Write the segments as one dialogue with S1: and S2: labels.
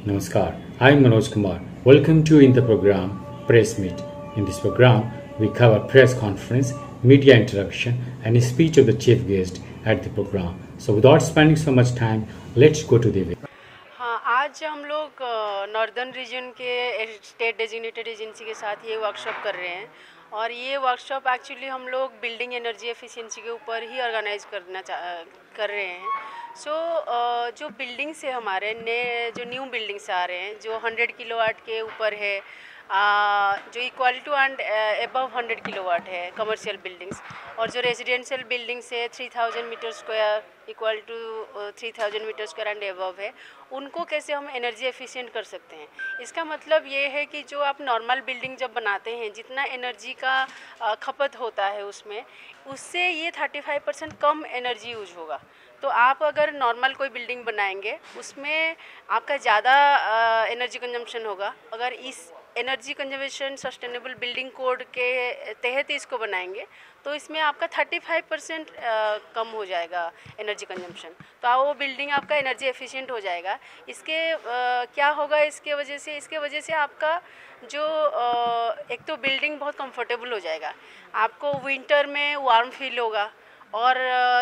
S1: Namaskar. I am Manoj Kumar. Welcome to in the program Press Meet. In this program, we cover press conference, media interaction, and a speech of the chief guest at the program. So, without spending so much time, let's go to the event.
S2: हाँ, आज हम लोग northern region के state designated agency के साथ ये workshop कर रहे हैं और ये वर्कशॉप एक्चुअली हम लोग बिल्डिंग एनर्जी एफिशिएंसी के ऊपर ही ऑर्गेनाइज कर रहे हैं। जो बिल्डिंग्स है हमारे नए जो न्यू बिल्डिंग्स आ रहे हैं जो 100 किलोवाट के ऊपर है, जो equal to and above 100 kilowatt है कमर्शियल बिल्डिंग्स, और जो रेजिडेंशियल बिल्डिंग्स है 3000 meter square equal to 3000 meter square and above है, उनको कैसे हम एनर्जी एफिशिएंट कर सकते हैं। इसका मतलब ये है कि जो आप नॉर्मल बिल्डिंग जब बनाते हैं जितना एनर्जी का खपत होता है उससे ये 35% कम एनर्जी यूज होगा। तो आप अगर नॉर्मल कोई बिल्डिंग बनाएंगे उसमें आपका ज़्यादा एनर्जी कंजम्पशन होगा। अगर इस energy conservation sustainable building code के तहत इसको बनाएंगे तो इसमें आपका 35% कम हो जाएगा एनर्जी कंजम्पशन, तो वो बिल्डिंग आपका एनर्जी एफिशिएंट हो जाएगा। इसके क्या होगा इसके वजह से आपका जो एक तो बिल्डिंग बहुत कंफर्टेबल हो जाएगा, आपको विंटर में वार्म फील होगा और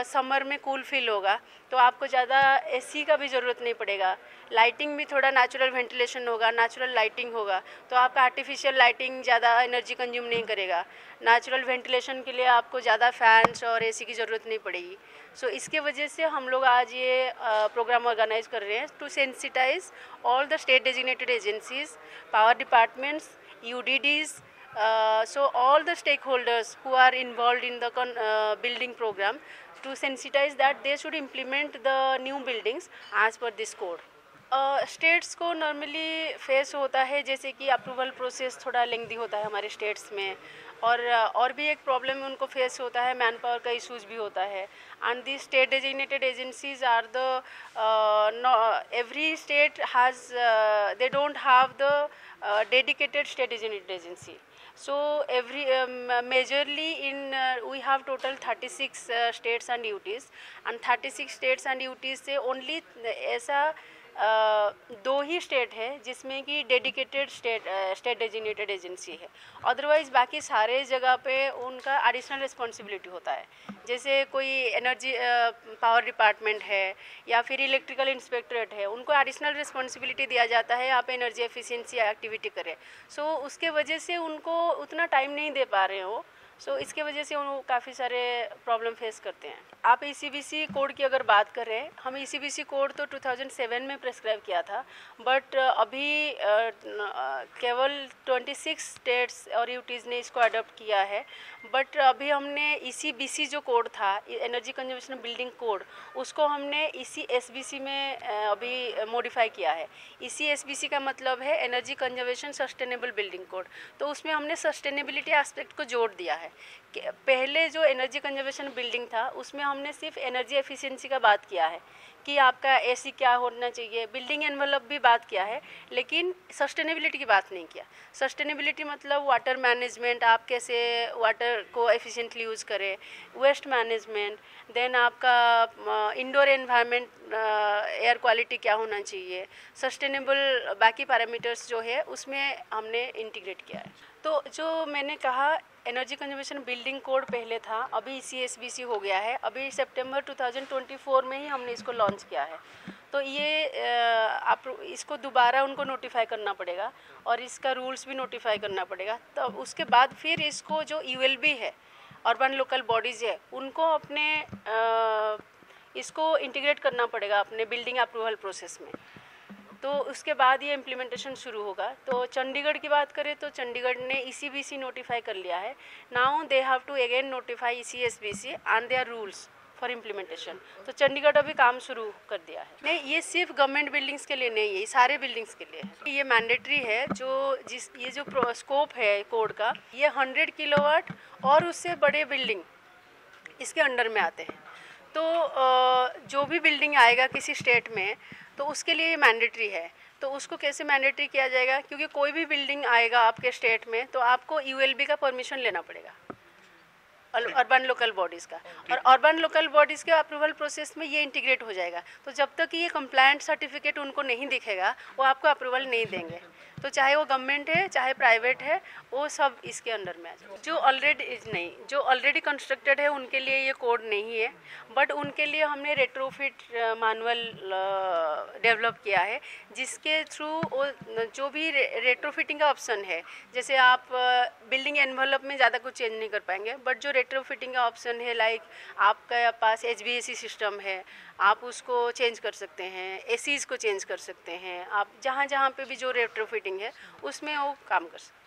S2: समर में कूल फील होगा, तो आपको ज़्यादा एसी का भी ज़रूरत नहीं पड़ेगा। लाइटिंग भी थोड़ा नेचुरल वेंटिलेशन होगा, नेचुरल लाइटिंग होगा, तो आपका आर्टिफिशियल लाइटिंग ज़्यादा एनर्जी कंज्यूम नहीं करेगा। नेचुरल वेंटिलेशन के लिए आपको ज़्यादा फैंस और एसी की ज़रूरत नहीं पड़ेगी। सो इसके वजह से हम लोग आज ये प्रोग्राम ऑर्गेनाइज कर रहे हैं to sensitize all the state designated agencies, power departments, UDDs, so all the stakeholders who are involved in the building program, to sensitize that they should implement the new buildings as per this code. States को normally face होता है जैसे कि approval process थोड़ा लेंदी होता है हमारे states में, और भी एक प्रॉब्लम उनको फेस होता है, मैन पावर का इशूज भी होता है। And the state designated agencies are the every state has they don't have the dedicated state designated agency. So majorly we have total 36 states and UTs, and 36 states and UTs से only ऐसा दो ही state है जिसमें कि dedicated state designated agency है। Otherwise बाकी सारे जगह पे उनका एडिशनल रिस्पॉन्सिबिलिटी होता है, जैसे कोई एनर्जी पावर डिपार्टमेंट है या फिर इलेक्ट्रिकल इंस्पेक्टरेट है, उनको एडिशनल रिस्पॉन्सिबिलिटी दिया जाता है आप एनर्जी एफिशिएंसी एक्टिविटी करें। सो उसके वजह से उनको उतना टाइम नहीं दे पा रहे हो, सो इसके वजह से उनको काफ़ी सारे प्रॉब्लम फेस करते हैं। आप ECBC कोड की अगर बात करें, हम ECBC कोड तो 2007 में प्रेस्क्राइब किया था, बट अभी केवल 26 स्टेट्स और UTs ने इसको अडॉप्ट किया है। बट अभी हमने ECBC जो कोड था, एनर्जी कंजर्वेशन बिल्डिंग कोड, उसको हमने ECSBC में अभी मॉडिफाई किया है। ECSBC का मतलब है energy conservation sustainable building code, तो उसमें हमने सस्टेनेबिलिटी एस्पेक्ट को जोड़ दिया है। पहले जो एनर्जी कंजर्वेशन बिल्डिंग था उसमें हमने सिर्फ एनर्जी एफिशिएंसी का बात किया है कि आपका AC क्या होना चाहिए, बिल्डिंग एनवेलप भी बात किया है, लेकिन सस्टेनेबिलिटी की बात नहीं किया। सस्टेनेबिलिटी मतलब वाटर मैनेजमेंट, आप कैसे वाटर को एफिशिएंटली यूज़ करें, वेस्ट मैनेजमेंट, देन आपका इंडोर एनवायरनमेंट एयर क्वालिटी क्या होना चाहिए, सस्टेनेबल बाकी पैरामीटर्स जो है उसमें हमने इंटीग्रेट किया है। तो जो मैंने कहा एनर्जी कंजर्वेशन बिल्डिंग कोड पहले था, अभी CSBC हो गया है। अभी सितंबर 2024 में ही हमने इसको लॉन्च किया है, तो ये आप इसको दोबारा उनको नोटिफाई करना पड़ेगा और इसका रूल्स भी नोटिफाई करना पड़ेगा। तो उसके बाद फिर इसको जो ULB है, अर्बन लोकल बॉडीज़ है, उनको अपने इसको इंटीग्रेट करना पड़ेगा अपने बिल्डिंग अप्रूवल प्रोसेस में, तो उसके बाद ये इम्प्लीमेंटेशन शुरू होगा। तो चंडीगढ़ की बात करें तो चंडीगढ़ ने ECBC नोटिफाई कर लिया है। Now they have to again notify ECSBC and their rules for implementation. तो चंडीगढ़ अभी काम शुरू कर दिया है। नहीं, ये सिर्फ गवर्नमेंट बिल्डिंग्स के लिए नहीं है, ये सारे बिल्डिंग्स के लिए है। ये मैंडेटरी है। ये जो स्कोप है कोड का, ये 100 किलोवाट और उससे बड़े बिल्डिंग इसके अंडर में आते हैं। तो जो भी बिल्डिंग आएगा किसी स्टेट में तो उसके लिए ये मैंडेटरी है। तो उसको कैसे मैंडेटरी किया जाएगा, क्योंकि कोई भी बिल्डिंग आएगा आपके स्टेट में तो आपको ULB का परमिशन लेना पड़ेगा। अर्बन लोकल बॉडीज़ का, और अर्बन लोकल बॉडीज़ के अप्रूवल प्रोसेस में ये इंटीग्रेट हो जाएगा। तो जब तक ये कंप्लायंट सर्टिफिकेट उनको नहीं दिखेगा वो आपको अप्रूवल नहीं देंगे। तो चाहे वो गवर्नमेंट है चाहे प्राइवेट है, वो सब इसके अंडर में आ जाए। जो ऑलरेडी कंस्ट्रक्टेड है उनके लिए ये कोड नहीं है, बट उनके लिए हमने रेट्रोफिट मैनुअल डेवलप किया है, जिसके थ्रू जो भी रेट्रोफिटिंग का ऑप्शन है, जैसे आप बिल्डिंग एनवलप में ज़्यादा कुछ चेंज नहीं कर पाएंगे, बट जो रेट्रोफिटिंग का ऑप्शन है, लाइक आपका पास HVAC सिस्टम है, आप उसको चेंज कर सकते हैं, एसीज़ को चेंज कर सकते हैं, आप जहाँ जहाँ पे भी जो रेट्रोफिटिंग है उसमें वो काम कर सकते हैं।